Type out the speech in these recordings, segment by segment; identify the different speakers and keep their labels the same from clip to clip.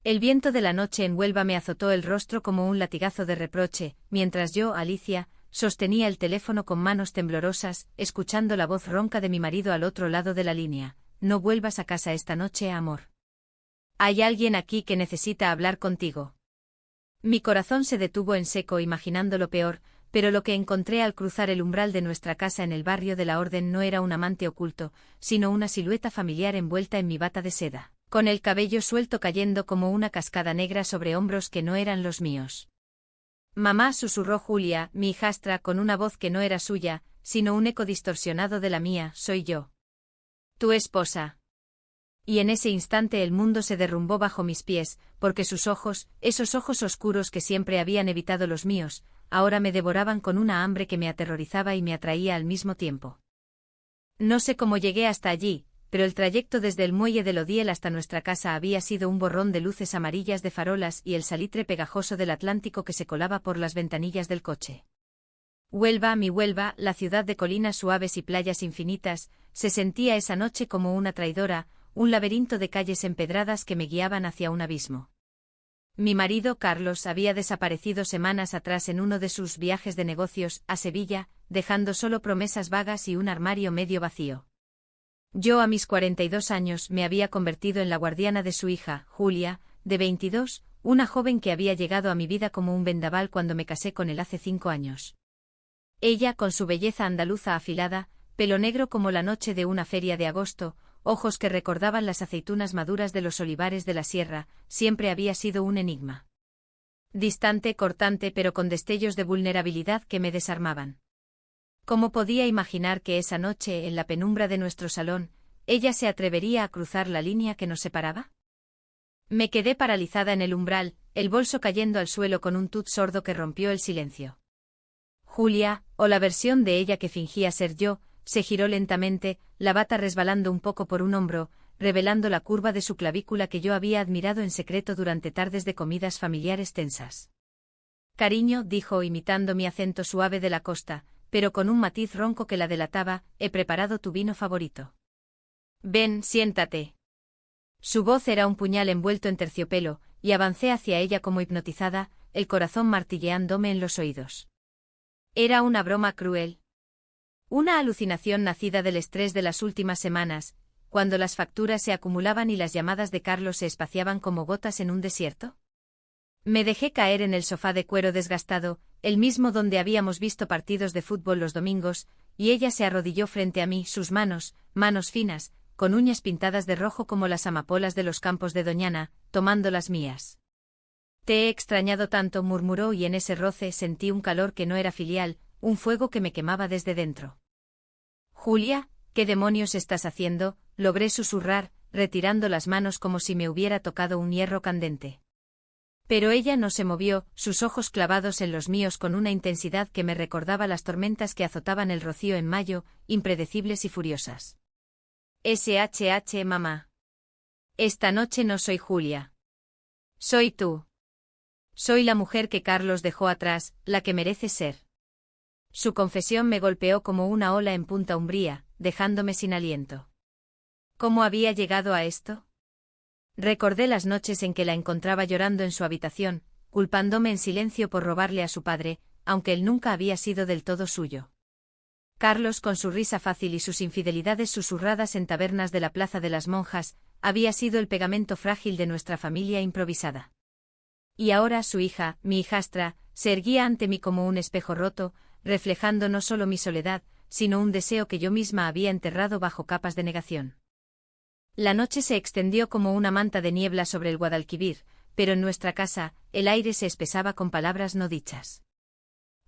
Speaker 1: El viento de la noche en Huelva me azotó el rostro como un latigazo de reproche, mientras yo, Alicia, sostenía el teléfono con manos temblorosas, escuchando la voz ronca de mi marido al otro lado de la línea. No vuelvas a casa esta noche, amor. Hay alguien aquí que necesita hablar contigo. Mi corazón se detuvo en seco imaginando lo peor, pero lo que encontré al cruzar el umbral de nuestra casa en el barrio de la Orden no era un amante oculto, sino una silueta familiar envuelta en mi bata de seda, con el cabello suelto cayendo como una cascada negra sobre hombros que no eran los míos. Mamá, susurró Julia, mi hijastra, con una voz que no era suya, sino un eco distorsionado de la mía. Soy yo. Tu esposa. Y en ese instante el mundo se derrumbó bajo mis pies, porque sus ojos, esos ojos oscuros que siempre habían evitado los míos, ahora me devoraban con una hambre que me aterrorizaba y me atraía al mismo tiempo. No sé cómo llegué hasta allí, pero el trayecto desde el muelle del Odiel hasta nuestra casa había sido un borrón de luces amarillas de farolas y el salitre pegajoso del Atlántico que se colaba por las ventanillas del coche. Huelva, mi Huelva, la ciudad de colinas suaves y playas infinitas, se sentía esa noche como una traidora, un laberinto de calles empedradas que me guiaban hacia un abismo. Mi marido, Carlos, había desaparecido semanas atrás en uno de sus viajes de negocios a Sevilla, dejando solo promesas vagas y un armario medio vacío. Yo a mis 42 años me había convertido en la guardiana de su hija, Julia, de 22, una joven que había llegado a mi vida como un vendaval cuando me casé con él hace 5 años. Ella, con su belleza andaluza afilada, pelo negro como la noche de una feria de agosto, ojos que recordaban las aceitunas maduras de los olivares de la sierra, siempre había sido un enigma. Distante, cortante, pero con destellos de vulnerabilidad que me desarmaban. ¿Cómo podía imaginar que esa noche, en la penumbra de nuestro salón, ella se atrevería a cruzar la línea que nos separaba? Me quedé paralizada en el umbral, el bolso cayendo al suelo con un tut sordo que rompió el silencio. Julia, o la versión de ella que fingía ser yo, se giró lentamente, la bata resbalando un poco por un hombro, revelando la curva de su clavícula que yo había admirado en secreto durante tardes de comidas familiares tensas. Cariño, dijo imitando mi acento suave de la costa, pero con un matiz ronco que la delataba, he preparado tu vino favorito. Ven, siéntate. Su voz era un puñal envuelto en terciopelo, y avancé hacia ella como hipnotizada, el corazón martilleándome en los oídos. Era una broma cruel. Una alucinación nacida del estrés de las últimas semanas, cuando las facturas se acumulaban y las llamadas de Carlos se espaciaban como gotas en un desierto. Me dejé caer en el sofá de cuero desgastado, el mismo donde habíamos visto partidos de fútbol los domingos, y ella se arrodilló frente a mí, sus manos, manos finas, con uñas pintadas de rojo como las amapolas de los campos de Doñana, tomando las mías. Te he extrañado tanto, murmuró, y en ese roce sentí un calor que no era filial, un fuego que me quemaba desde dentro. Julia, ¿qué demonios estás haciendo?, logré susurrar, retirando las manos como si me hubiera tocado un hierro candente. Pero ella no se movió, sus ojos clavados en los míos con una intensidad que me recordaba las tormentas que azotaban el Rocío en mayo, impredecibles y furiosas. SHH, mamá. Esta noche no soy Julia. Soy tú. Soy la mujer que Carlos dejó atrás, la que merece ser. Su confesión me golpeó como una ola en Punta Umbría, dejándome sin aliento. ¿Cómo había llegado a esto? Recordé las noches en que la encontraba llorando en su habitación, culpándome en silencio por robarle a su padre, aunque él nunca había sido del todo suyo. Carlos, con su risa fácil y sus infidelidades susurradas en tabernas de la Plaza de las Monjas, había sido el pegamento frágil de nuestra familia improvisada. Y ahora su hija, mi hijastra, se erguía ante mí como un espejo roto, reflejando no solo mi soledad, sino un deseo que yo misma había enterrado bajo capas de negación. La noche se extendió como una manta de niebla sobre el Guadalquivir, pero en nuestra casa, el aire se espesaba con palabras no dichas.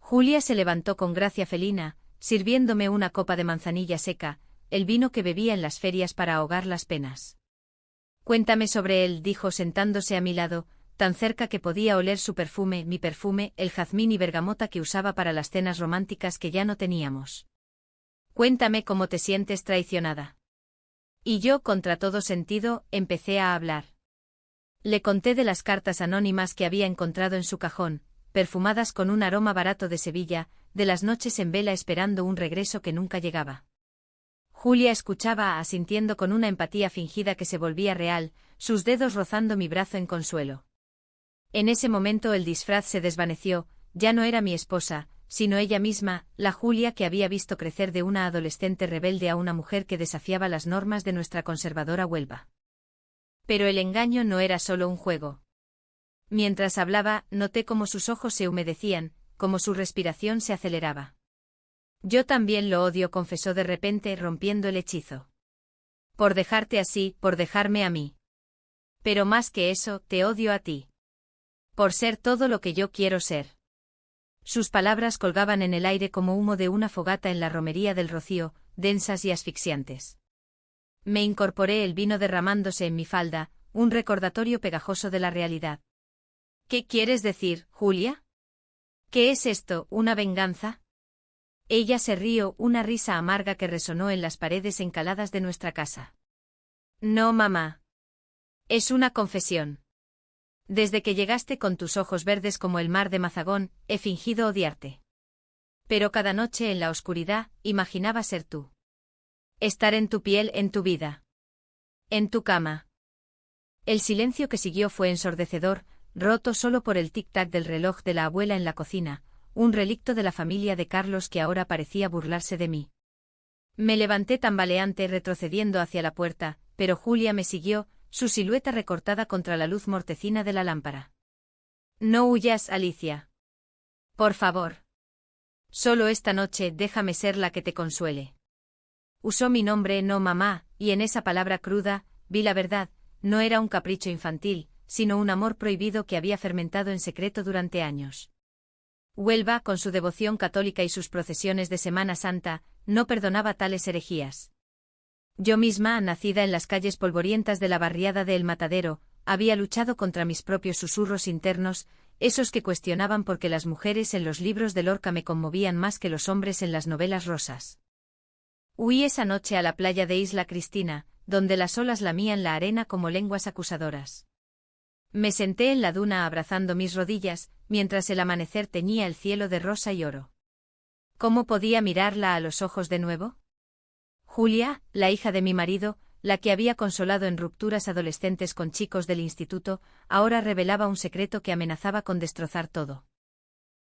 Speaker 1: Julia se levantó con gracia felina, sirviéndome una copa de manzanilla seca, el vino que bebía en las ferias para ahogar las penas. Cuéntame sobre él, dijo sentándose a mi lado, tan cerca que podía oler su perfume, mi perfume, el jazmín y bergamota que usaba para las cenas románticas que ya no teníamos. Cuéntame cómo te sientes traicionada. Y yo, contra todo sentido, empecé a hablar. Le conté de las cartas anónimas que había encontrado en su cajón, perfumadas con un aroma barato de Sevilla, de las noches en vela esperando un regreso que nunca llegaba. Julia escuchaba asintiendo con una empatía fingida que se volvía real, sus dedos rozando mi brazo en consuelo. En ese momento el disfraz se desvaneció, ya no era mi esposa, sino ella misma, la Julia que había visto crecer de una adolescente rebelde a una mujer que desafiaba las normas de nuestra conservadora Huelva. Pero el engaño no era solo un juego. Mientras hablaba, noté cómo sus ojos se humedecían, cómo su respiración se aceleraba. Yo también lo odio, confesó de repente, rompiendo el hechizo. Por dejarte así, por dejarme a mí. Pero más que eso, te odio a ti. Por ser todo lo que yo quiero ser. Sus palabras colgaban en el aire como humo de una fogata en la romería del Rocío, densas y asfixiantes. Me incorporé, el vino derramándose en mi falda, un recordatorio pegajoso de la realidad. ¿Qué quieres decir, Julia? ¿Qué es esto, una venganza? Ella se rió, una risa amarga que resonó en las paredes encaladas de nuestra casa. No, mamá. Es una confesión. Desde que llegaste con tus ojos verdes como el mar de Mazagón, he fingido odiarte. Pero cada noche en la oscuridad, imaginaba ser tú. Estar en tu piel, en tu vida. En tu cama. El silencio que siguió fue ensordecedor, roto solo por el tic-tac del reloj de la abuela en la cocina, un relicto de la familia de Carlos que ahora parecía burlarse de mí. Me levanté tambaleante retrocediendo hacia la puerta, pero Julia me siguió, su silueta recortada contra la luz mortecina de la lámpara. No huyas, Alicia. Por favor. Solo esta noche déjame ser la que te consuele. Usó mi nombre, no mamá, y en esa palabra cruda, vi la verdad, no era un capricho infantil, sino un amor prohibido que había fermentado en secreto durante años. Huelva, con su devoción católica y sus procesiones de Semana Santa, no perdonaba tales herejías. Yo misma, nacida en las calles polvorientas de la barriada de El Matadero, había luchado contra mis propios susurros internos, esos que cuestionaban por qué las mujeres en los libros de Lorca me conmovían más que los hombres en las novelas rosas. Huí esa noche a la playa de Isla Cristina, donde las olas lamían la arena como lenguas acusadoras. Me senté en la duna abrazando mis rodillas, mientras el amanecer teñía el cielo de rosa y oro. ¿Cómo podía mirarla a los ojos de nuevo? Julia, la hija de mi marido, la que había consolado en rupturas adolescentes con chicos del instituto, ahora revelaba un secreto que amenazaba con destrozar todo.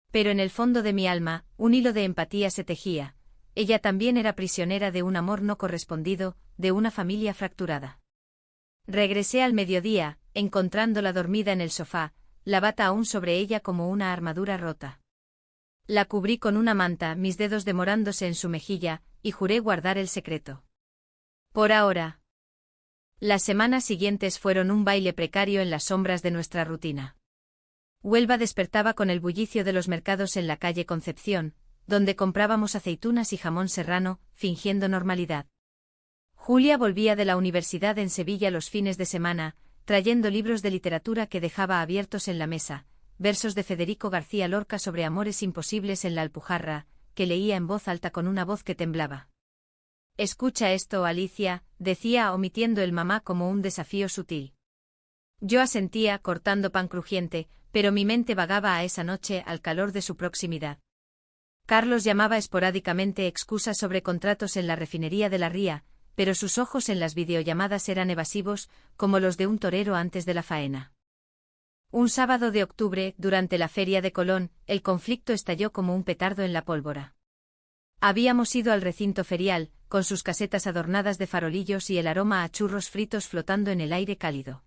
Speaker 1: Pero en el fondo de mi alma, un hilo de empatía se tejía. Ella también era prisionera de un amor no correspondido, de una familia fracturada. Regresé al mediodía, encontrándola dormida en el sofá, la bata aún sobre ella como una armadura rota. La cubrí con una manta, mis dedos demorándose en su mejilla, y juré guardar el secreto. Por ahora. Las semanas siguientes fueron un baile precario en las sombras de nuestra rutina. Huelva despertaba con el bullicio de los mercados en la calle Concepción, donde comprábamos aceitunas y jamón serrano, fingiendo normalidad. Julia volvía de la universidad en Sevilla los fines de semana, trayendo libros de literatura que dejaba abiertos en la mesa, versos de Federico García Lorca sobre amores imposibles en la Alpujarra, que leía en voz alta con una voz que temblaba. Escucha esto, Alicia, decía omitiendo el mamá como un desafío sutil. Yo asentía, cortando pan crujiente, pero mi mente vagaba a esa noche al calor de su proximidad. Carlos llamaba esporádicamente excusas sobre contratos en la refinería de la Ría, pero sus ojos en las videollamadas eran evasivos, como los de un torero antes de la faena. Un sábado de octubre, durante la feria de Colón, el conflicto estalló como un petardo en la pólvora. Habíamos ido al recinto ferial, con sus casetas adornadas de farolillos y el aroma a churros fritos flotando en el aire cálido.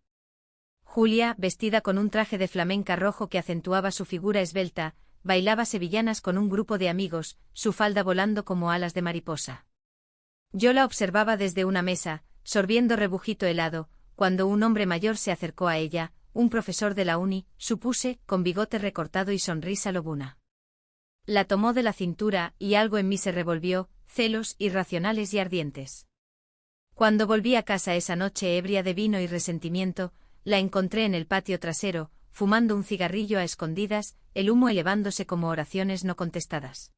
Speaker 1: Julia, vestida con un traje de flamenca rojo que acentuaba su figura esbelta, bailaba sevillanas con un grupo de amigos, su falda volando como alas de mariposa. Yo la observaba desde una mesa, sorbiendo rebujito helado, cuando un hombre mayor se acercó a ella, un profesor de la uni, supuse, con bigote recortado y sonrisa lobuna. La tomó de la cintura y algo en mí se revolvió, celos irracionales y ardientes. Cuando volví a casa esa noche ebria de vino y resentimiento, la encontré en el patio trasero, fumando un cigarrillo a escondidas, el humo elevándose como oraciones no contestadas.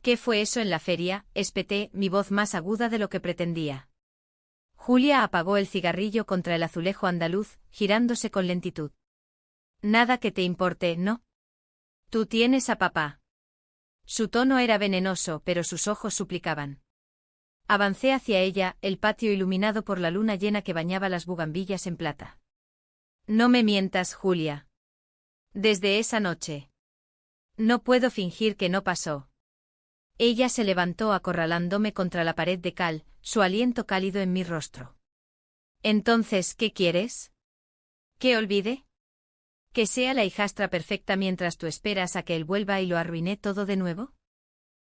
Speaker 1: ¿Qué fue eso en la feria?, espeté, mi voz más aguda de lo que pretendía. Julia apagó el cigarrillo contra el azulejo andaluz, girándose con lentitud. Nada que te importe, ¿no? Tú tienes a papá. Su tono era venenoso, pero sus ojos suplicaban. Avancé hacia ella, el patio iluminado por la luna llena que bañaba las bugambillas en plata. No me mientas, Julia. Desde esa noche. No puedo fingir que no pasó. Ella se levantó acorralándome contra la pared de cal, su aliento cálido en mi rostro. Entonces, ¿qué quieres? ¿Que olvide? ¿Que sea la hijastra perfecta mientras tú esperas a que él vuelva y lo arruiné todo de nuevo?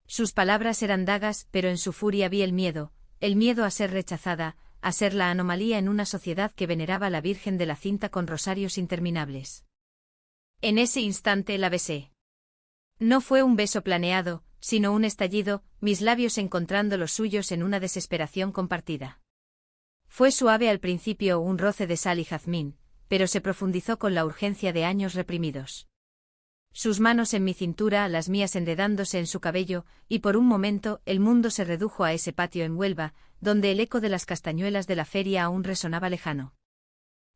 Speaker 1: Sus palabras eran dagas, pero en su furia vi el miedo a ser rechazada, a ser la anomalía en una sociedad que veneraba a la Virgen de la Cinta con rosarios interminables. En ese instante la besé. No fue un beso planeado, sino un estallido, mis labios encontrando los suyos en una desesperación compartida. Fue suave al principio, un roce de sal y jazmín, pero se profundizó con la urgencia de años reprimidos. Sus manos en mi cintura, las mías enredándose en su cabello, y por un momento el mundo se redujo a ese patio en Huelva, donde el eco de las castañuelas de la feria aún resonaba lejano.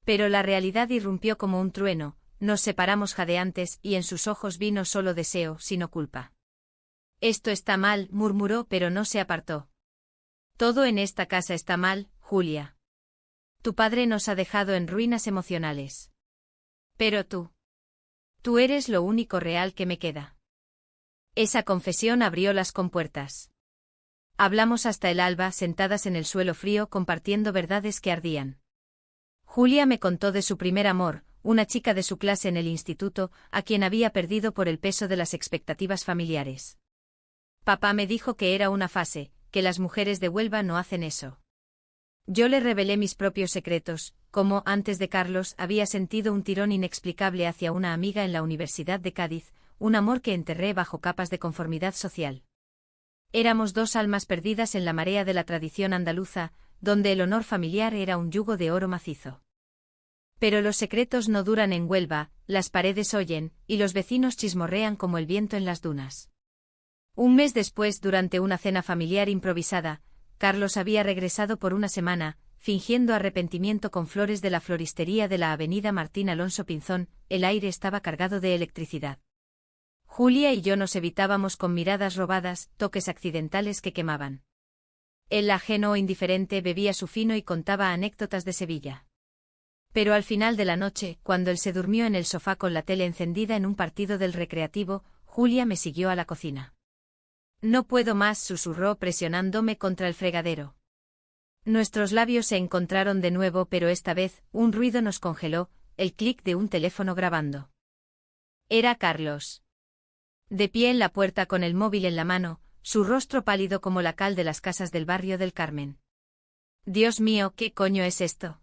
Speaker 1: Pero la realidad irrumpió como un trueno, nos separamos jadeantes y en sus ojos vi no solo deseo, sino culpa. Esto está mal, murmuró, pero no se apartó. Todo en esta casa está mal, Julia. Tu padre nos ha dejado en ruinas emocionales. Pero tú eres lo único real que me queda. Esa confesión abrió las compuertas. Hablamos hasta el alba, sentadas en el suelo frío, compartiendo verdades que ardían. Julia me contó de su primer amor, una chica de su clase en el instituto, a quien había perdido por el peso de las expectativas familiares. Papá me dijo que era una fase, que las mujeres de Huelva no hacen eso. Yo le revelé mis propios secretos, como, antes de Carlos, había sentido un tirón inexplicable hacia una amiga en la Universidad de Cádiz, un amor que enterré bajo capas de conformidad social. Éramos dos almas perdidas en la marea de la tradición andaluza, donde el honor familiar era un yugo de oro macizo. Pero los secretos no duran en Huelva, las paredes oyen, y los vecinos chismorrean como el viento en las dunas. Un mes después, durante una cena familiar improvisada, Carlos había regresado por una semana, fingiendo arrepentimiento con flores de la floristería de la avenida Martín Alonso Pinzón, el aire estaba cargado de electricidad. Julia y yo nos evitábamos con miradas robadas, toques accidentales que quemaban. Él, ajeno o indiferente, bebía su fino y contaba anécdotas de Sevilla. Pero al final de la noche, cuando él se durmió en el sofá con la tele encendida en un partido del Recreativo, Julia me siguió a la cocina. No puedo más, susurró presionándome contra el fregadero. Nuestros labios se encontraron de nuevo, pero esta vez, un ruido nos congeló, el clic de un teléfono grabando. Era Carlos. De pie en la puerta con el móvil en la mano, su rostro pálido como la cal de las casas del barrio del Carmen. Dios mío, ¿qué coño es esto?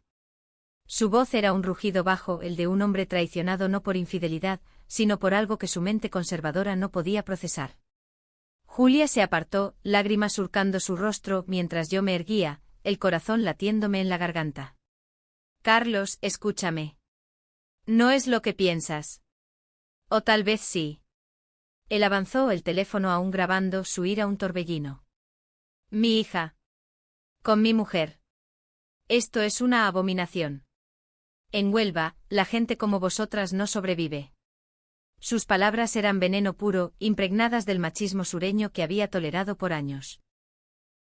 Speaker 1: Su voz era un rugido bajo, el de un hombre traicionado no por infidelidad, sino por algo que su mente conservadora no podía procesar. Julia se apartó, lágrimas surcando su rostro, mientras yo me erguía, el corazón latiéndome en la garganta. Carlos, escúchame. No es lo que piensas. O tal vez sí. Él avanzó, el teléfono aún grabando, su ira un torbellino. Mi hija. Con mi mujer. Esto es una abominación. En Huelva, la gente como vosotras no sobrevive. Sus palabras eran veneno puro, impregnadas del machismo sureño que había tolerado por años.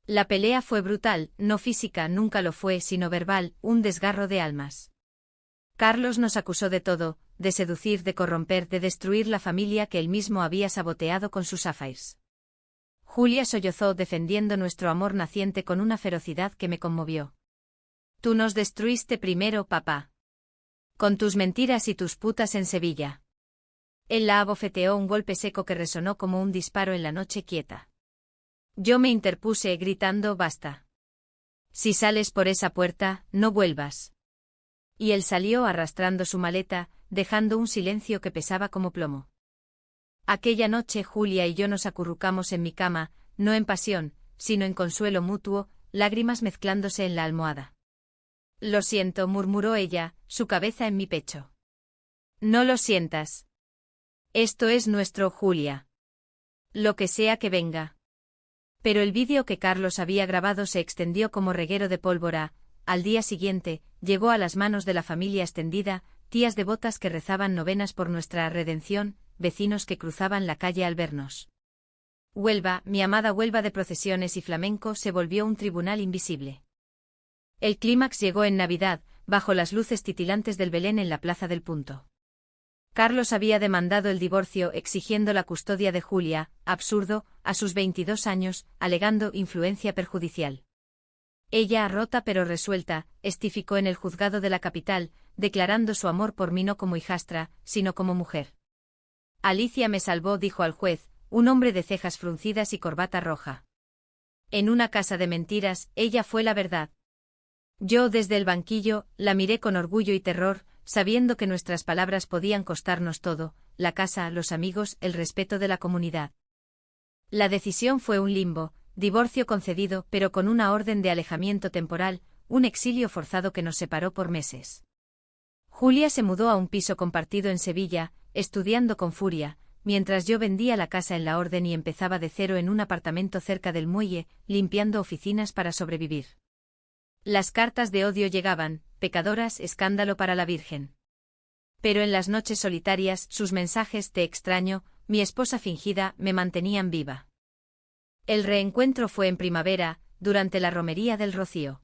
Speaker 1: La pelea fue brutal, no física, nunca lo fue, sino verbal, un desgarro de almas. Carlos nos acusó de todo, de seducir, de corromper, de destruir la familia que él mismo había saboteado con sus affaires. Julia sollozó defendiendo nuestro amor naciente con una ferocidad que me conmovió. Tú nos destruiste primero, papá. Con tus mentiras y tus putas en Sevilla. Él la abofeteó, un golpe seco que resonó como un disparo en la noche quieta. Yo me interpuse gritando basta. Si sales por esa puerta, no vuelvas. Y él salió arrastrando su maleta, dejando un silencio que pesaba como plomo. Aquella noche Julia y yo nos acurrucamos en mi cama, no en pasión, sino en consuelo mutuo, lágrimas mezclándose en la almohada. Lo siento, murmuró ella, su cabeza en mi pecho. No lo sientas. Esto es nuestro, Julia. Lo que sea que venga. Pero el vídeo que Carlos había grabado se extendió como reguero de pólvora. Al día siguiente, llegó a las manos de la familia extendida, tías devotas que rezaban novenas por nuestra redención, vecinos que cruzaban la calle al vernos. Huelva, mi amada Huelva de procesiones y flamenco, se volvió un tribunal invisible. El clímax llegó en Navidad, bajo las luces titilantes del Belén en la Plaza del Punto. Carlos había demandado el divorcio exigiendo la custodia de Julia, absurdo, a sus 22 años, alegando influencia perjudicial. Ella, rota pero resuelta, testificó en el juzgado de la capital, declarando su amor por mí no como hijastra, sino como mujer. Alicia me salvó, dijo al juez, un hombre de cejas fruncidas y corbata roja. En una casa de mentiras, ella fue la verdad. Yo desde el banquillo, la miré con orgullo y terror, sabiendo que nuestras palabras podían costarnos todo, la casa, los amigos, el respeto de la comunidad. La decisión fue un limbo, divorcio concedido pero con una orden de alejamiento temporal, un exilio forzado que nos separó por meses. Julia se mudó a un piso compartido en Sevilla, estudiando con furia, mientras yo vendía la casa en la orden y empezaba de cero en un apartamento cerca del muelle, limpiando oficinas para sobrevivir. Las cartas de odio llegaban, pecadoras, escándalo para la Virgen. Pero en las noches solitarias, sus mensajes, te extraño, mi esposa fingida, me mantenían viva. El reencuentro fue en primavera, durante la romería del Rocío.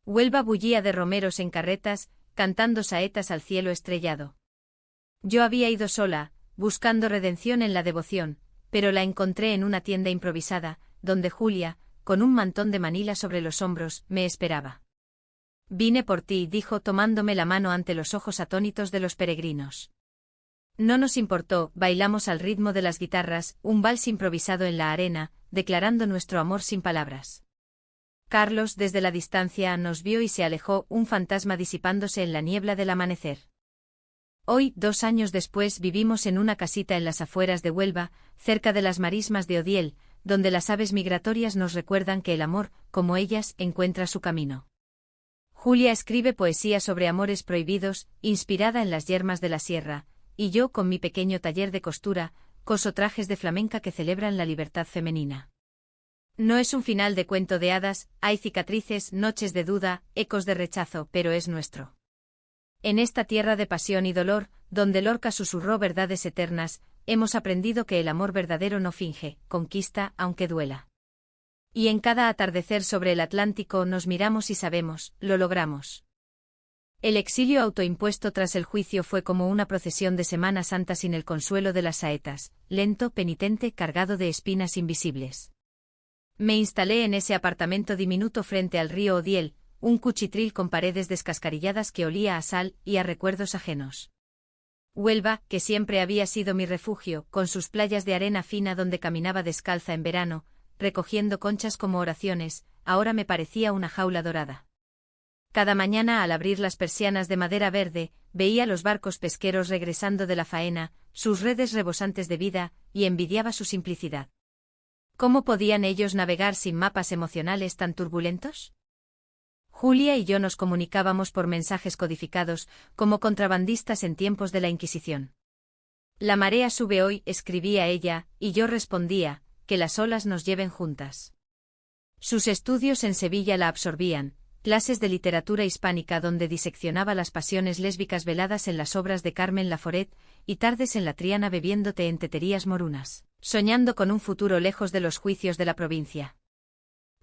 Speaker 1: Huelva bullía de romeros en carretas, cantando saetas al cielo estrellado. Yo había ido sola, buscando redención en la devoción, pero la encontré en una tienda improvisada, donde Julia, con un mantón de Manila sobre los hombros, me esperaba. Vine por ti, dijo tomándome la mano ante los ojos atónitos de los peregrinos. No nos importó, bailamos al ritmo de las guitarras, un vals improvisado en la arena, declarando nuestro amor sin palabras. Carlos desde la distancia nos vio y se alejó, un fantasma disipándose en la niebla del amanecer. Hoy, 2 años después, vivimos en una casita en las afueras de Huelva, cerca de las marismas de Odiel, donde las aves migratorias nos recuerdan que el amor, como ellas, encuentra su camino. Julia escribe poesía sobre amores prohibidos, inspirada en las yermas de la sierra, y yo, con mi pequeño taller de costura, coso trajes de flamenca que celebran la libertad femenina. No es un final de cuento de hadas, hay cicatrices, noches de duda, ecos de rechazo, pero es nuestro. En esta tierra de pasión y dolor, donde Lorca susurró verdades eternas, hemos aprendido que el amor verdadero no finge, conquista, aunque duela. Y en cada atardecer sobre el Atlántico nos miramos y sabemos, lo logramos. El exilio autoimpuesto tras el juicio fue como una procesión de Semana Santa sin el consuelo de las saetas, lento, penitente, cargado de espinas invisibles. Me instalé en ese apartamento diminuto frente al río Odiel, un cuchitril con paredes descascarilladas que olía a sal y a recuerdos ajenos. Huelva, que siempre había sido mi refugio, con sus playas de arena fina donde caminaba descalza en verano, recogiendo conchas como oraciones, ahora me parecía una jaula dorada. Cada mañana al abrir las persianas de madera verde, veía los barcos pesqueros regresando de la faena, sus redes rebosantes de vida, y envidiaba su simplicidad. ¿Cómo podían ellos navegar sin mapas emocionales tan turbulentos? Julia y yo nos comunicábamos por mensajes codificados, como contrabandistas en tiempos de la Inquisición. La marea sube hoy, escribía ella, y yo respondía, que las olas nos lleven juntas. Sus estudios en Sevilla la absorbían, clases de literatura hispánica donde diseccionaba las pasiones lésbicas veladas en las obras de Carmen Laforet, y tardes en la Triana bebiendo té en teterías morunas, soñando con un futuro lejos de los juicios de la provincia.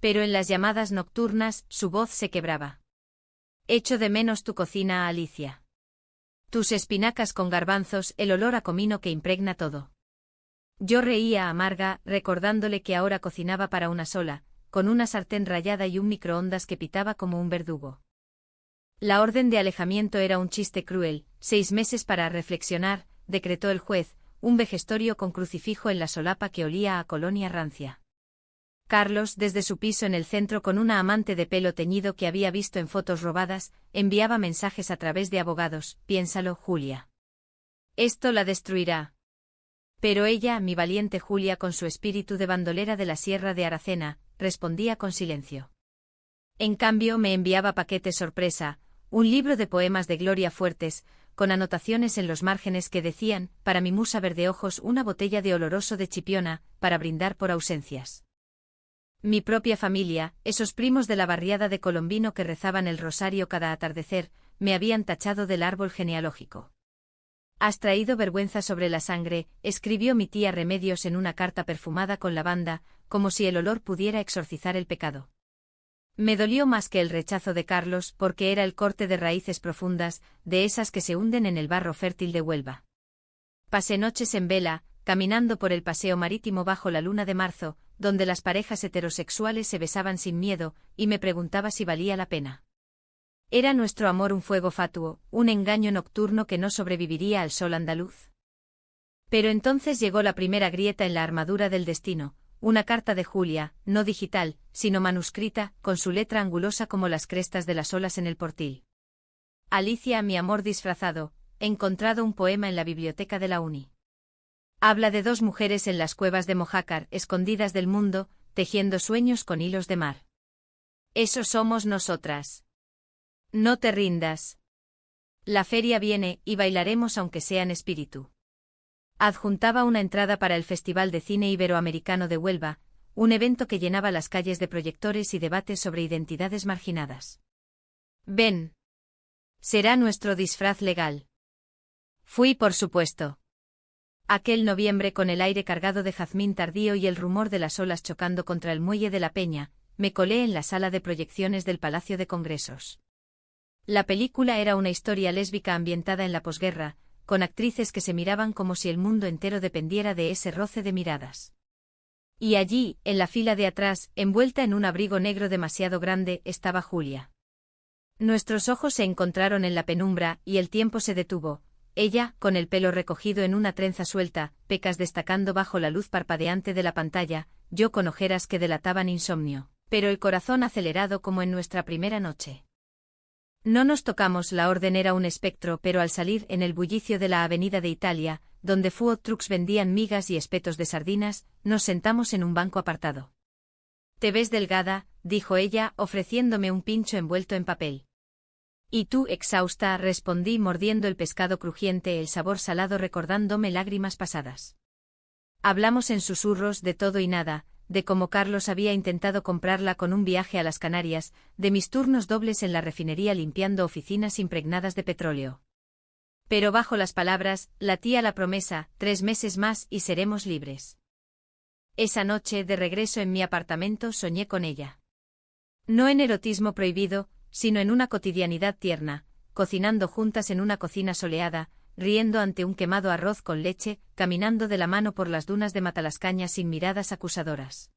Speaker 1: Pero en las llamadas nocturnas, su voz se quebraba. Echo de menos tu cocina, Alicia. Tus espinacas con garbanzos, el olor a comino que impregna todo. Yo reía amarga, recordándole que ahora cocinaba para una sola, con una sartén rayada y un microondas que pitaba como un verdugo. La orden de alejamiento era un chiste cruel, 6 meses para reflexionar, decretó el juez, un vejestorio con crucifijo en la solapa que olía a colonia rancia. Carlos, desde su piso en el centro con una amante de pelo teñido que había visto en fotos robadas, enviaba mensajes a través de abogados, piénsalo, Julia. Esto la destruirá. Pero ella, mi valiente Julia con su espíritu de bandolera de la Sierra de Aracena, respondía con silencio. En cambio me enviaba paquete sorpresa, un libro de poemas de Gloria Fuertes, con anotaciones en los márgenes que decían, para mi musa verdeojos una botella de oloroso de Chipiona, para brindar por ausencias. Mi propia familia, esos primos de la barriada de Colombino que rezaban el rosario cada atardecer, me habían tachado del árbol genealógico. Has traído vergüenza sobre la sangre, escribió mi tía Remedios en una carta perfumada con lavanda, como si el olor pudiera exorcizar el pecado. Me dolió más que el rechazo de Carlos porque era el corte de raíces profundas, de esas que se hunden en el barro fértil de Huelva. Pasé noches en vela, caminando por el paseo marítimo bajo la luna de marzo, donde las parejas heterosexuales se besaban sin miedo, y me preguntaba si valía la pena. ¿Era nuestro amor un fuego fatuo, un engaño nocturno que no sobreviviría al sol andaluz? Pero entonces llegó la primera grieta en la armadura del destino, una carta de Julia, no digital, sino manuscrita, con su letra angulosa como las crestas de las olas en el portil. Alicia, mi amor disfrazado, he encontrado un poema en la biblioteca de la uni. Habla de dos mujeres en las cuevas de Mojácar, escondidas del mundo, tejiendo sueños con hilos de mar. Eso somos nosotras. No te rindas. La feria viene, y bailaremos aunque sea en espíritu. Adjuntaba una entrada para el Festival de Cine Iberoamericano de Huelva, un evento que llenaba las calles de proyectores y debates sobre identidades marginadas. Ven. Será nuestro disfraz legal. Fui, por supuesto. Aquel noviembre, con el aire cargado de jazmín tardío y el rumor de las olas chocando contra el muelle de la Peña, me colé en la sala de proyecciones del Palacio de Congresos. La película era una historia lésbica ambientada en la posguerra, con actrices que se miraban como si el mundo entero dependiera de ese roce de miradas. Y allí, en la fila de atrás, envuelta en un abrigo negro demasiado grande, estaba Julia. Nuestros ojos se encontraron en la penumbra, y el tiempo se detuvo. Ella, con el pelo recogido en una trenza suelta, pecas destacando bajo la luz parpadeante de la pantalla, yo con ojeras que delataban insomnio, pero el corazón acelerado como en nuestra primera noche. No nos tocamos, la orden era un espectro, pero al salir en el bullicio de la Avenida de Italia, donde food trucks vendían migas y espetos de sardinas, nos sentamos en un banco apartado. «Te ves delgada», dijo ella, ofreciéndome un pincho envuelto en papel. «Y tú, exhausta», respondí mordiendo el pescado crujiente, el sabor salado recordándome lágrimas pasadas. Hablamos en susurros de todo y nada, de cómo Carlos había intentado comprarla con un viaje a las Canarias, de mis turnos dobles en la refinería limpiando oficinas impregnadas de petróleo. Pero bajo las palabras, latía la promesa: 3 meses más y seremos libres. Esa noche, de regreso en mi apartamento, soñé con ella. No en erotismo prohibido, sino en una cotidianidad tierna, cocinando juntas en una cocina soleada, riendo ante un quemado arroz con leche, caminando de la mano por las dunas de Matalascaña sin miradas acusadoras.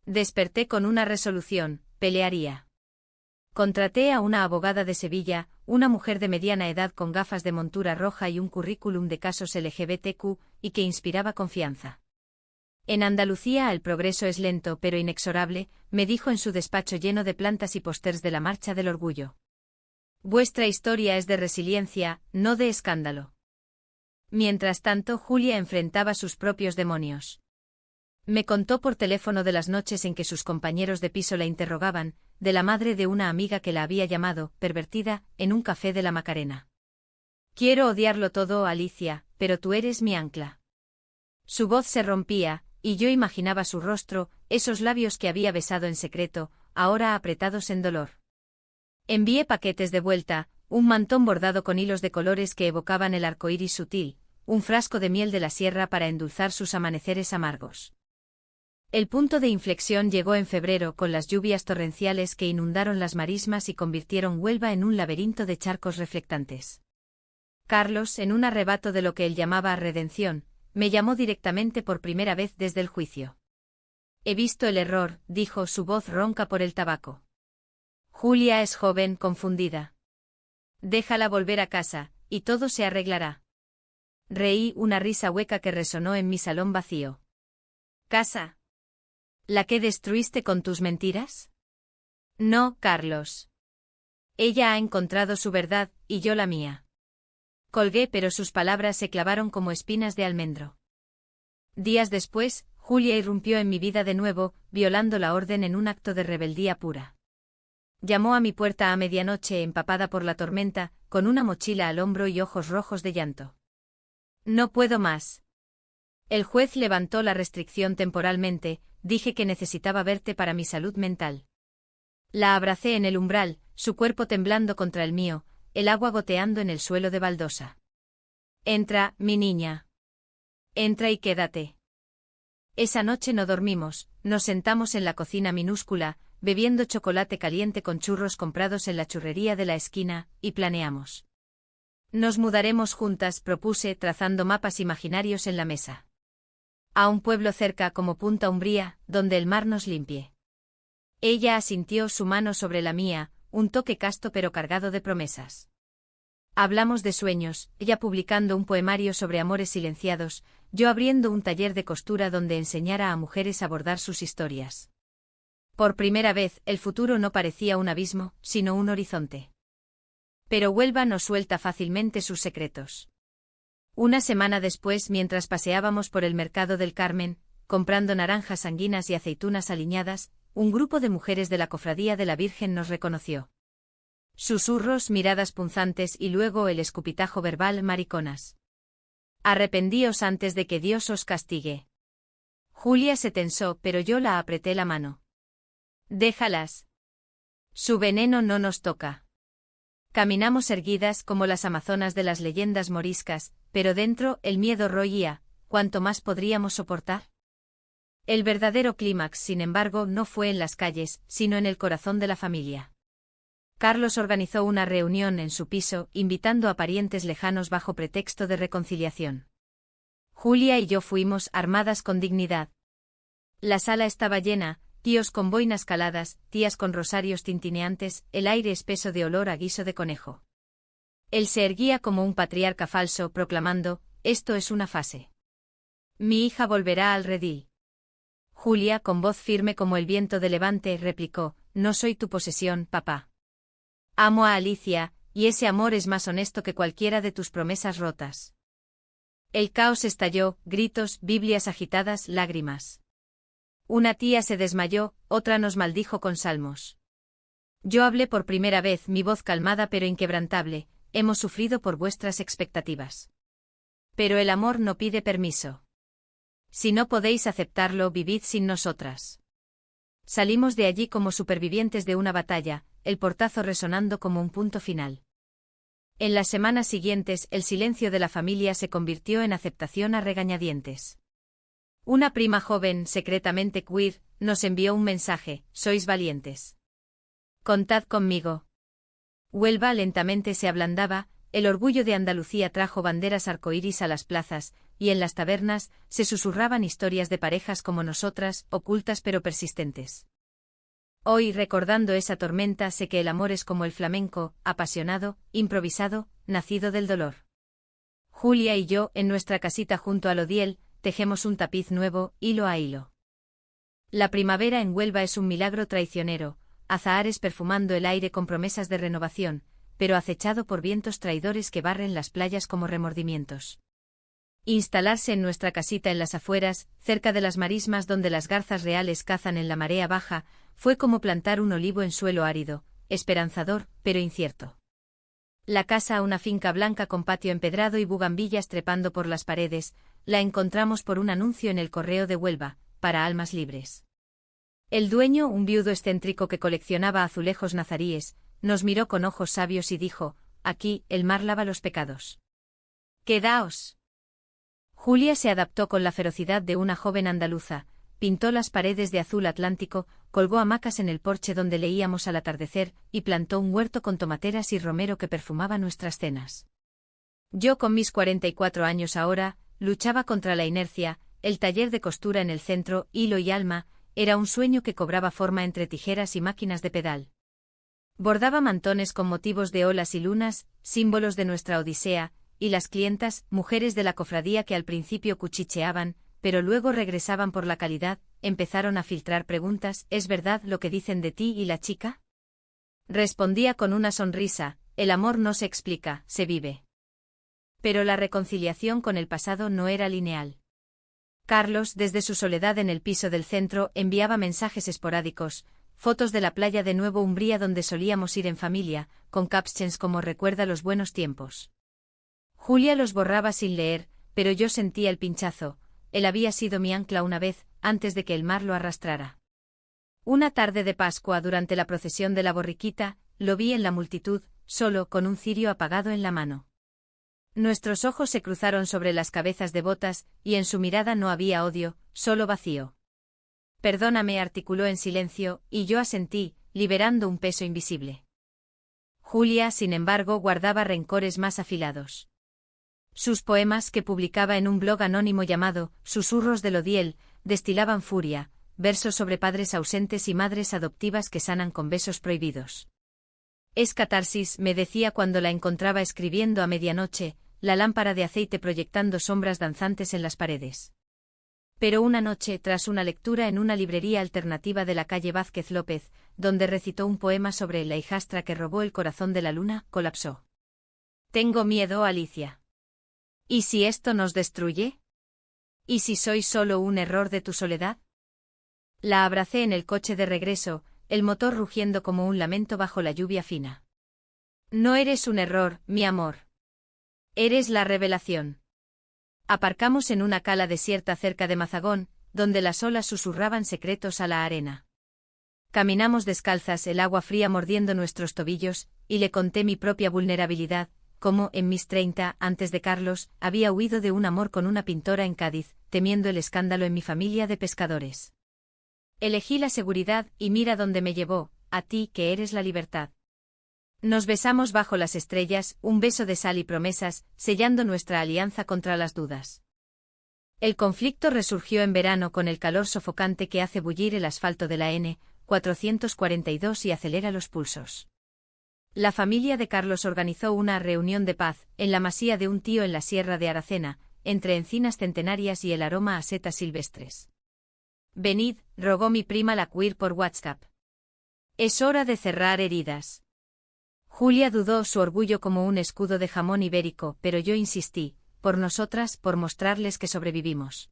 Speaker 1: Desperté con una resolución: pelearía. Contraté a una abogada de Sevilla, una mujer de mediana edad con gafas de montura roja y un currículum de casos LGBTQ, y que inspiraba confianza. En Andalucía el progreso es lento pero inexorable, me dijo en su despacho lleno de plantas y pósters de la Marcha del Orgullo. Vuestra historia es de resiliencia, no de escándalo. Mientras tanto, Julia enfrentaba sus propios demonios. Me contó por teléfono de las noches en que sus compañeros de piso la interrogaban, de la madre de una amiga que la había llamado pervertida en un café de la Macarena. Quiero odiarlo todo, Alicia, pero tú eres mi ancla. Su voz se rompía, y yo imaginaba su rostro, esos labios que había besado en secreto, ahora apretados en dolor. Envié paquetes de vuelta, un mantón bordado con hilos de colores que evocaban el arco iris sutil, un frasco de miel de la sierra para endulzar sus amaneceres amargos. El punto de inflexión llegó en febrero con las lluvias torrenciales que inundaron las marismas y convirtieron Huelva en un laberinto de charcos reflectantes. Carlos, en un arrebato de lo que él llamaba redención, me llamó directamente por primera vez desde el juicio. He visto el error, dijo, su voz ronca por el tabaco. Julia es joven, confundida. Déjala volver a casa, y todo se arreglará. Reí, una risa hueca que resonó en mi salón vacío. ¿Casa? ¿La que destruiste con tus mentiras? No, Carlos. Ella ha encontrado su verdad, y yo la mía. Colgué, pero sus palabras se clavaron como espinas de almendro. Días después, Julia irrumpió en mi vida de nuevo, violando la orden en un acto de rebeldía pura. Llamó a mi puerta a medianoche, empapada por la tormenta, con una mochila al hombro y ojos rojos de llanto. No puedo más. El juez levantó la restricción temporalmente, dije que necesitaba verte para mi salud mental. La abracé en el umbral, su cuerpo temblando contra el mío, el agua goteando en el suelo de baldosa. Entra, mi niña. Entra y quédate. Esa noche no dormimos, nos sentamos en la cocina minúscula, bebiendo chocolate caliente con churros comprados en la churrería de la esquina, y planeamos. Nos mudaremos juntas, propuse, trazando mapas imaginarios en la mesa. A un pueblo cerca como Punta Umbría, donde el mar nos limpie. Ella asintió, su mano sobre la mía, un toque casto pero cargado de promesas. Hablamos de sueños, ella publicando un poemario sobre amores silenciados, yo abriendo un taller de costura donde enseñara a mujeres a bordar sus historias. Por primera vez, el futuro no parecía un abismo, sino un horizonte. Pero Huelva no suelta fácilmente sus secretos. Una semana después, mientras paseábamos por el mercado del Carmen, comprando naranjas sanguinas y aceitunas aliñadas, un grupo de mujeres de la Cofradía de la Virgen nos reconoció. Susurros, miradas punzantes y luego el escupitajo verbal: mariconas. Arrependíos antes de que Dios os castigue. Julia se tensó, pero yo la apreté la mano. Déjalas. Su veneno no nos toca. Caminamos erguidas como las amazonas de las leyendas moriscas, pero dentro el miedo roía. ¿Cuánto más podríamos soportar? El verdadero clímax, sin embargo, no fue en las calles, sino en el corazón de la familia. Carlos organizó una reunión en su piso, invitando a parientes lejanos bajo pretexto de reconciliación. Julia y yo fuimos, armadas con dignidad. La sala estaba llena, tíos con boinas caladas, tías con rosarios tintineantes, el aire espeso de olor a guiso de conejo. Él se erguía como un patriarca falso, proclamando: esto es una fase. Mi hija volverá al redil. Julia, con voz firme como el viento de levante, replicó: no soy tu posesión, papá. Amo a Alicia, y ese amor es más honesto que cualquiera de tus promesas rotas. El caos estalló, gritos, Biblias agitadas, lágrimas. Una tía se desmayó, otra nos maldijo con salmos. Yo hablé por primera vez, mi voz calmada pero inquebrantable: hemos sufrido por vuestras expectativas. Pero el amor no pide permiso. Si no podéis aceptarlo, vivid sin nosotras. Salimos de allí como supervivientes de una batalla, el portazo resonando como un punto final. En las semanas siguientes, el silencio de la familia se convirtió en aceptación a regañadientes. Una prima joven, secretamente queer, nos envió un mensaje: sois valientes. Contad conmigo. Huelva lentamente se ablandaba, el orgullo de Andalucía trajo banderas arcoíris a las plazas, y en las tabernas se susurraban historias de parejas como nosotras, ocultas pero persistentes. Hoy, recordando esa tormenta, sé que el amor es como el flamenco, apasionado, improvisado, nacido del dolor. Julia y yo, en nuestra casita junto al Odiel, tejemos un tapiz nuevo, hilo a hilo. La primavera en Huelva es un milagro traicionero, azahares perfumando el aire con promesas de renovación, pero acechado por vientos traidores que barren las playas como remordimientos. Instalarse en nuestra casita en las afueras, cerca de las marismas donde las garzas reales cazan en la marea baja, fue como plantar un olivo en suelo árido, esperanzador, pero incierto. La casa, una finca blanca con patio empedrado y bugambillas trepando por las paredes, la encontramos por un anuncio en el Correo de Huelva, para almas libres. El dueño, un viudo excéntrico que coleccionaba azulejos nazaríes, nos miró con ojos sabios y dijo: aquí, el mar lava los pecados. ¡Quedaos! Julia se adaptó con la ferocidad de una joven andaluza, pintó las paredes de azul atlántico, colgó hamacas en el porche donde leíamos al atardecer, y plantó un huerto con tomateras y romero que perfumaba nuestras cenas. Yo, con mis 44 años ahora, luchaba contra la inercia, el taller de costura en el centro, hilo y alma, era un sueño que cobraba forma entre tijeras y máquinas de pedal. Bordaba mantones con motivos de olas y lunas, símbolos de nuestra odisea, y las clientas, mujeres de la cofradía que al principio cuchicheaban, pero luego regresaban por la calidad, empezaron a filtrar preguntas: ¿es verdad lo que dicen de ti y la chica? Respondía con una sonrisa: el amor no se explica, se vive. Pero la reconciliación con el pasado no era lineal. Carlos, desde su soledad en el piso del centro, enviaba mensajes esporádicos, fotos de la playa de Nuevo Umbría donde solíamos ir en familia, con captions como «recuerda los buenos tiempos». Julia los borraba sin leer, pero yo sentía el pinchazo: él había sido mi ancla una vez, antes de que el mar lo arrastrara. Una tarde de Pascua, durante la procesión de la borriquita, lo vi en la multitud, solo, con un cirio apagado en la mano. Nuestros ojos se cruzaron sobre las cabezas devotas, y en su mirada no había odio, solo vacío. Perdóname, articuló en silencio, y yo asentí, liberando un peso invisible. Julia, sin embargo, guardaba rencores más afilados. Sus poemas, que publicaba en un blog anónimo llamado Susurros del Odiel, destilaban furia, versos sobre padres ausentes y madres adoptivas que sanan con besos prohibidos. Es catarsis, me decía cuando la encontraba escribiendo a medianoche, la lámpara de aceite proyectando sombras danzantes en las paredes. Pero una noche, tras una lectura en una librería alternativa de la calle Vázquez López, donde recitó un poema sobre la hijastra que robó el corazón de la luna, colapsó. Tengo miedo, Alicia. ¿Y si esto nos destruye? ¿Y si soy solo un error de tu soledad? La abracé en el coche de regreso, el motor rugiendo como un lamento bajo la lluvia fina. No eres un error, mi amor. Eres la revelación. Aparcamos en una cala desierta cerca de Mazagón, donde las olas susurraban secretos a la arena. Caminamos descalzas, el agua fría mordiendo nuestros tobillos, y le conté mi propia vulnerabilidad, cómo, en mis 30, antes de Carlos, había huido de un amor con una pintora en Cádiz, temiendo el escándalo en mi familia de pescadores. Elegí la seguridad, y mira dónde me llevó, a ti que eres la libertad. Nos besamos bajo las estrellas, un beso de sal y promesas, sellando nuestra alianza contra las dudas. El conflicto resurgió en verano con el calor sofocante que hace bullir el asfalto de la N442 y acelera los pulsos. La familia de Carlos organizó una reunión de paz, en la masía de un tío en la sierra de Aracena, entre encinas centenarias y el aroma a setas silvestres. Venid, rogó mi prima la queer por WhatsApp. Es hora de cerrar heridas. Julia dudó, su orgullo como un escudo de jamón ibérico, pero yo insistí, por nosotras, por mostrarles que sobrevivimos.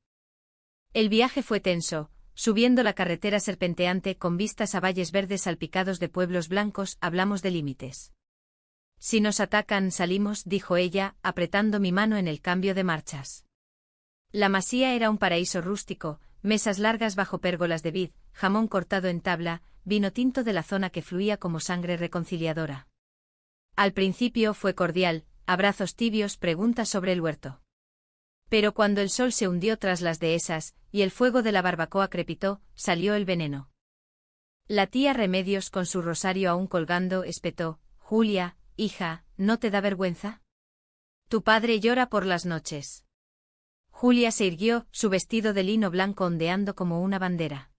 Speaker 1: El viaje fue tenso, subiendo la carretera serpenteante con vistas a valles verdes salpicados de pueblos blancos, hablamos de límites. Si nos atacan, salimos, dijo ella, apretando mi mano en el cambio de marchas. La masía era un paraíso rústico, mesas largas bajo pérgolas de vid, jamón cortado en tabla, vino tinto de la zona que fluía como sangre reconciliadora. Al principio fue cordial, abrazos tibios, preguntas sobre el huerto. Pero cuando el sol se hundió tras las dehesas, y el fuego de la barbacoa crepitó, salió el veneno. La tía Remedios, con su rosario aún colgando, espetó: Julia, hija, ¿no te da vergüenza? Tu padre llora por las noches. Julia se irguió, su vestido de lino blanco ondeando como una bandera.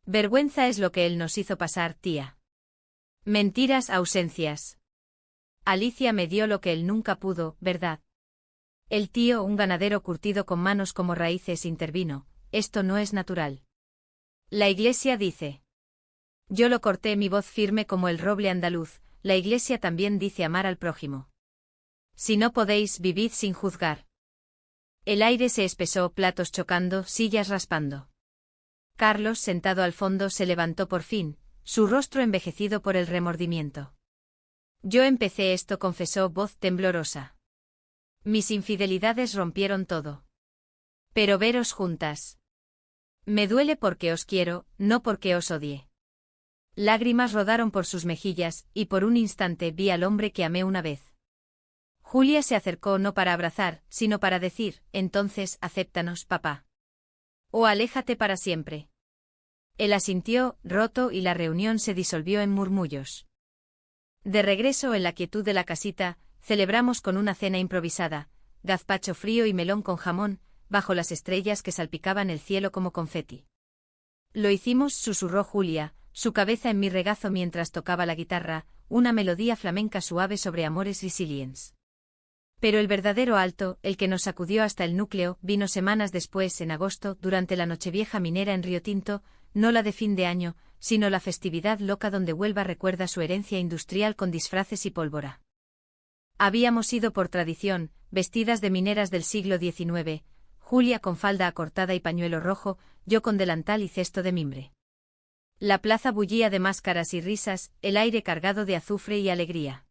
Speaker 1: Vergüenza es lo que él nos hizo pasar, tía. Mentiras, ausencias. Alicia me dio lo que él nunca pudo, ¿verdad? El tío, un ganadero curtido con manos como raíces, intervino: esto no es natural. La Iglesia dice. Yo lo corté, mi voz firme como el roble andaluz: la Iglesia también dice amar al prójimo. Si no podéis, vivid sin juzgar. El aire se espesó, platos chocando, sillas raspando. Carlos, sentado al fondo, se levantó por fin, su rostro envejecido por el remordimiento. Yo empecé esto, confesó, voz temblorosa. Mis infidelidades rompieron todo. Pero veros juntas. Me duele porque os quiero, no porque os odie. Lágrimas rodaron por sus mejillas, y por un instante vi al hombre que amé una vez. Julia se acercó no para abrazar, sino para decir: entonces, acéptanos, papá. O aléjate para siempre. Él asintió, roto, y la reunión se disolvió en murmullos. De regreso en la quietud de la casita, celebramos con una cena improvisada, gazpacho frío y melón con jamón, bajo las estrellas que salpicaban el cielo como confeti. Lo hicimos, susurró Julia, su cabeza en mi regazo mientras tocaba la guitarra, una melodía flamenca suave sobre amores resiliens. Pero el verdadero alto, el que nos sacudió hasta el núcleo, vino semanas después, en agosto, durante la Nochevieja minera en Río Tinto, no la de fin de año, sino la festividad loca donde Huelva recuerda su herencia industrial con disfraces y pólvora. Habíamos ido por tradición, vestidas de mineras del siglo XIX, Julia con falda acortada y pañuelo rojo, yo con delantal y cesto de mimbre. La plaza bullía de máscaras y risas, el aire cargado de azufre y alegría.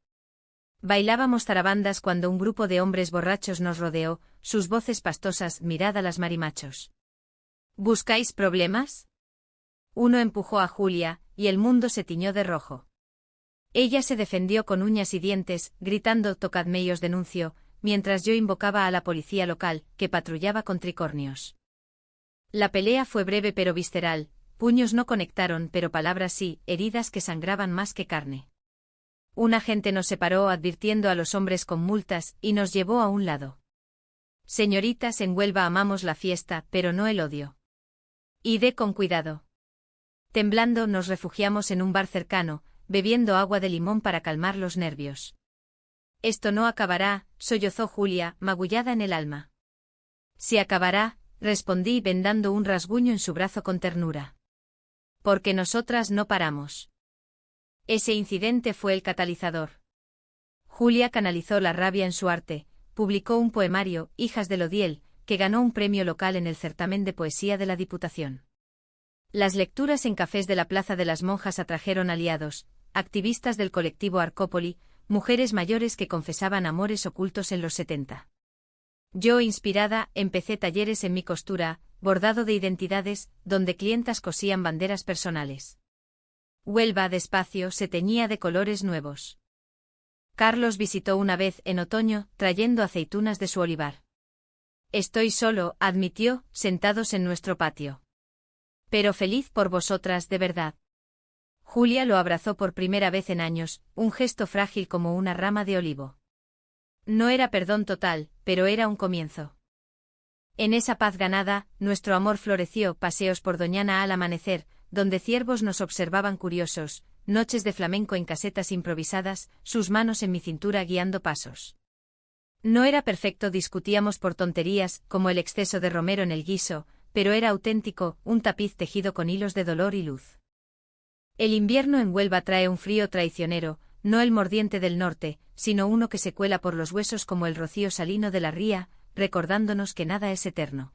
Speaker 1: Bailábamos zarabandas cuando un grupo de hombres borrachos nos rodeó, sus voces pastosas: mirad a las marimachos. ¿Buscáis problemas? Uno empujó a Julia, y el mundo se tiñó de rojo. Ella se defendió con uñas y dientes, gritando: tocadme y os denuncio, mientras yo invocaba a la policía local, que patrullaba con tricornios. La pelea fue breve pero visceral, puños no conectaron pero palabras sí, heridas que sangraban más que carne. Un agente nos separó advirtiendo a los hombres con multas y nos llevó a un lado. Señoritas, en Huelva amamos la fiesta, pero no el odio. Id con cuidado. Temblando nos refugiamos en un bar cercano, bebiendo agua de limón para calmar los nervios. Esto no acabará, sollozó Julia, magullada en el alma. Sí acabará, respondí vendando un rasguño en su brazo con ternura. Porque nosotras no paramos. Ese incidente fue el catalizador. Julia canalizó la rabia en su arte, publicó un poemario, Hijas del Odiel, que ganó un premio local en el certamen de poesía de la Diputación. Las lecturas en cafés de la Plaza de las Monjas atrajeron aliados, activistas del colectivo Arcópoli, mujeres mayores que confesaban amores ocultos en los 70. Yo, inspirada, empecé talleres en mi costura, bordado de identidades, donde clientas cosían banderas personales. Huelva, despacio, se teñía de colores nuevos. Carlos visitó una vez en otoño, trayendo aceitunas de su olivar. Estoy solo, admitió, sentados en nuestro patio. Pero feliz por vosotras de verdad. Julia lo abrazó por primera vez en años, un gesto frágil como una rama de olivo. No era perdón total, pero era un comienzo. En esa paz ganada, nuestro amor floreció, paseos por Doñana al amanecer, donde ciervos nos observaban curiosos, noches de flamenco en casetas improvisadas, sus manos en mi cintura guiando pasos. No era perfecto, discutíamos por tonterías, como el exceso de romero en el guiso, pero era auténtico, un tapiz tejido con hilos de dolor y luz. El invierno en Huelva trae un frío traicionero, no el mordiente del norte, sino uno que se cuela por los huesos como el rocío salino de la ría, recordándonos que nada es eterno.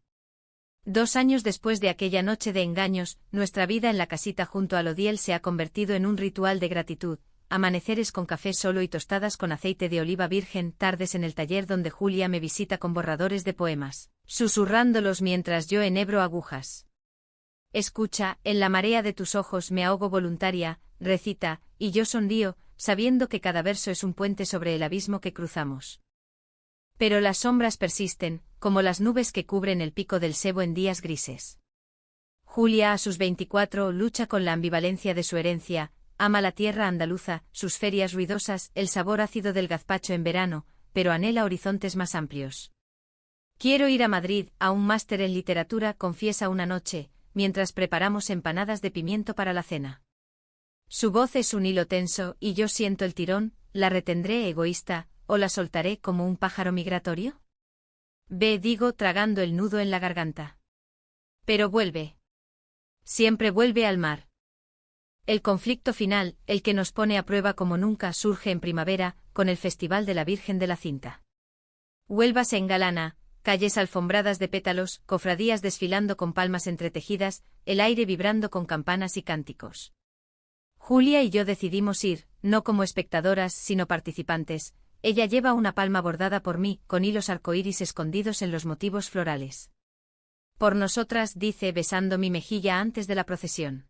Speaker 1: 2 años después de aquella noche de engaños, nuestra vida en la casita junto al Odiel se ha convertido en un ritual de gratitud, amaneceres con café solo y tostadas con aceite de oliva virgen, tardes en el taller donde Julia me visita con borradores de poemas, susurrándolos mientras yo enhebro agujas. Escucha, en la marea de tus ojos me ahogo voluntaria, recita, y yo sonrío, sabiendo que cada verso es un puente sobre el abismo que cruzamos. Pero las sombras persisten, como las nubes que cubren el pico del Sebo en días grises. Julia, a sus 24, lucha con la ambivalencia de su herencia, ama la tierra andaluza, sus ferias ruidosas, el sabor ácido del gazpacho en verano, pero anhela horizontes más amplios. Quiero ir a Madrid, a un máster en literatura, confiesa una noche, mientras preparamos empanadas de pimiento para la cena. Su voz es un hilo tenso, y yo siento el tirón, la retendré egoísta, o la soltaré como un pájaro migratorio. Ve, digo, tragando el nudo en la garganta. Pero vuelve. Siempre vuelve al mar. El conflicto final, el que nos pone a prueba como nunca, surge en primavera, con el Festival de la Virgen de la Cinta. Huelva se engalana, calles alfombradas de pétalos, cofradías desfilando con palmas entretejidas, el aire vibrando con campanas y cánticos. Julia y yo decidimos ir, no como espectadoras, sino participantes. Ella lleva una palma bordada por mí, con hilos arcoíris escondidos en los motivos florales. Por nosotras, dice, besando mi mejilla antes de la procesión.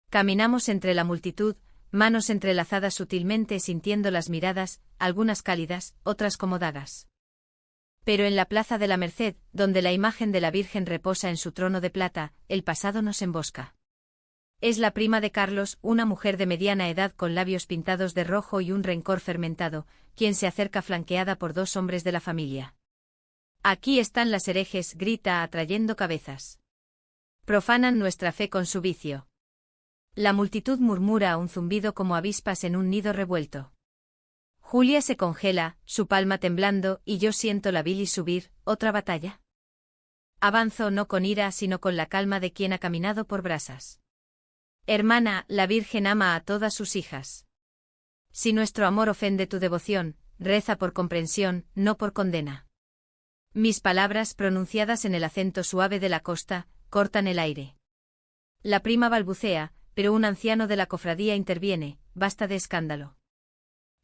Speaker 1: Caminamos entre la multitud, manos entrelazadas sutilmente sintiendo las miradas, algunas cálidas, otras como dagas. Pero en la Plaza de la Merced, donde la imagen de la Virgen reposa en su trono de plata, el pasado nos embosca. Es la prima de Carlos, una mujer de mediana edad con labios pintados de rojo y un rencor fermentado, quien se acerca flanqueada por 2 hombres de la familia. Aquí están las herejes, grita atrayendo cabezas. Profanan nuestra fe con su vicio. La multitud murmura a un zumbido como avispas en un nido revuelto. Julia se congela, su palma temblando, y yo siento la bilis subir. ¿Otra batalla? Avanzo no con ira sino con la calma de quien ha caminado por brasas. Hermana, la Virgen ama a todas sus hijas. Si nuestro amor ofende tu devoción, reza por comprensión, no por condena. Mis palabras, pronunciadas en el acento suave de la costa, cortan el aire. La prima balbucea, pero un anciano de la cofradía interviene, basta de escándalo.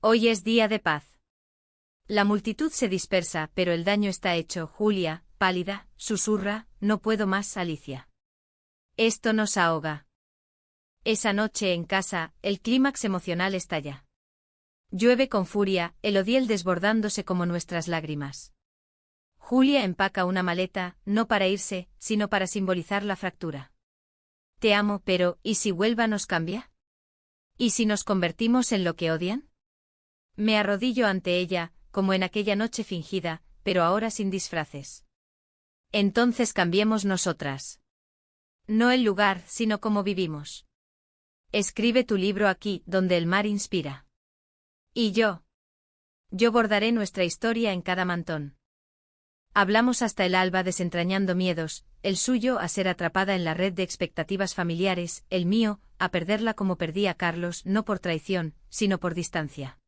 Speaker 1: Hoy es día de paz. La multitud se dispersa, pero el daño está hecho. Julia, pálida, susurra, no puedo más, Alicia. Esto nos ahoga. Esa noche en casa, el clímax emocional estalla. Llueve con furia, el Odiel desbordándose como nuestras lágrimas. Julia empaca una maleta, no para irse, sino para simbolizar la fractura. Te amo, pero ¿y si Huelva nos cambia? ¿Y si nos convertimos en lo que odian? Me arrodillo ante ella, como en aquella noche fingida, pero ahora sin disfraces. Entonces cambiemos nosotras. No el lugar, sino cómo vivimos. Escribe tu libro aquí, donde el mar inspira. Y yo. Yo bordaré nuestra historia en cada mantón. Hablamos hasta el alba desentrañando miedos, el suyo a ser atrapada en la red de expectativas familiares, el mío, a perderla como perdí a Carlos, no por traición, sino por distancia.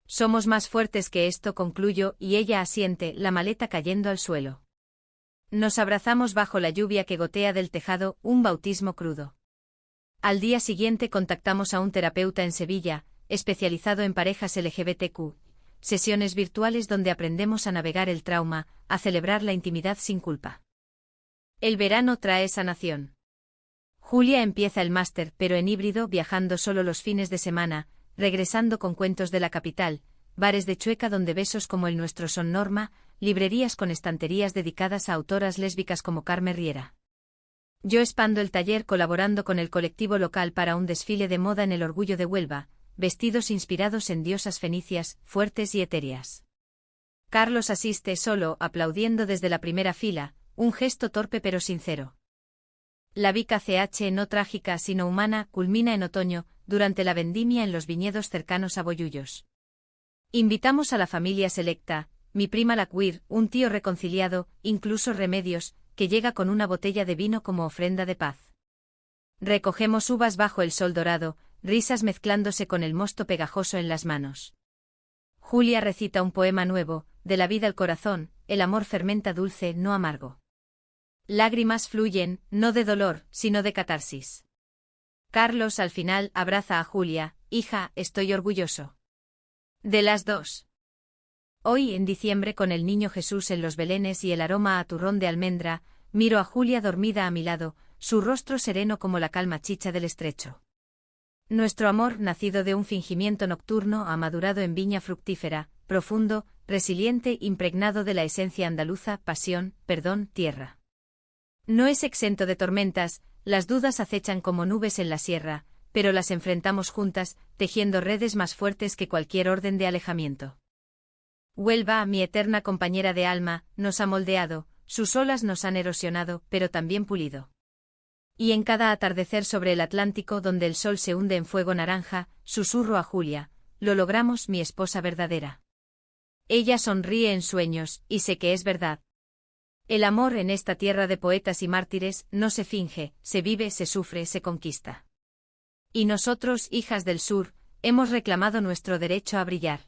Speaker 1: Somos más fuertes que esto, concluyo, y ella asiente, la maleta cayendo al suelo. Nos abrazamos bajo la lluvia que gotea del tejado, un bautismo crudo. Al día siguiente contactamos a un terapeuta en Sevilla, especializado en parejas LGBTQ, sesiones virtuales donde aprendemos a navegar el trauma, a celebrar la intimidad sin culpa. El verano trae sanación. Julia empieza el máster, pero en híbrido, viajando solo los fines de semana, regresando con cuentos de la capital, bares de Chueca donde besos como el nuestro son norma, librerías con estanterías dedicadas a autoras lésbicas como Carmen Riera. Yo expando el taller colaborando con el colectivo local para un desfile de moda en el Orgullo de Huelva, vestidos inspirados en diosas fenicias, fuertes y etéreas. Carlos asiste solo, aplaudiendo desde la primera fila, un gesto torpe pero sincero. La Vica CH, no trágica sino humana, culmina en otoño, durante la vendimia en los viñedos cercanos a Bollullos. Invitamos a la familia selecta, mi prima la queer, un tío reconciliado, incluso Remedios, que llega con una botella de vino como ofrenda de paz. Recogemos uvas bajo el sol dorado, risas mezclándose con el mosto pegajoso en las manos. Julia recita un poema nuevo, de la vida al corazón, el amor fermenta dulce, no amargo. Lágrimas fluyen, no de dolor, sino de catarsis. Carlos al final abraza a Julia, hija, estoy orgulloso. De las dos. Hoy en diciembre con el niño Jesús en los belenes y el aroma a turrón de almendra, miro a Julia dormida a mi lado, su rostro sereno como la calma chicha del estrecho. Nuestro amor, nacido de un fingimiento nocturno, ha madurado en viña fructífera, profundo, resiliente, impregnado de la esencia andaluza, pasión, perdón, tierra. No es exento de tormentas, las dudas acechan como nubes en la sierra, pero las enfrentamos juntas, tejiendo redes más fuertes que cualquier orden de alejamiento. Huelva, mi eterna compañera de alma, nos ha moldeado, sus olas nos han erosionado, pero también pulido. Y en cada atardecer sobre el Atlántico donde el sol se hunde en fuego naranja, susurro a Julia, lo logramos, mi esposa verdadera. Ella sonríe en sueños, y sé que es verdad. El amor en esta tierra de poetas y mártires no se finge, se vive, se sufre, se conquista. Y nosotros, hijas del sur, hemos reclamado nuestro derecho a brillar.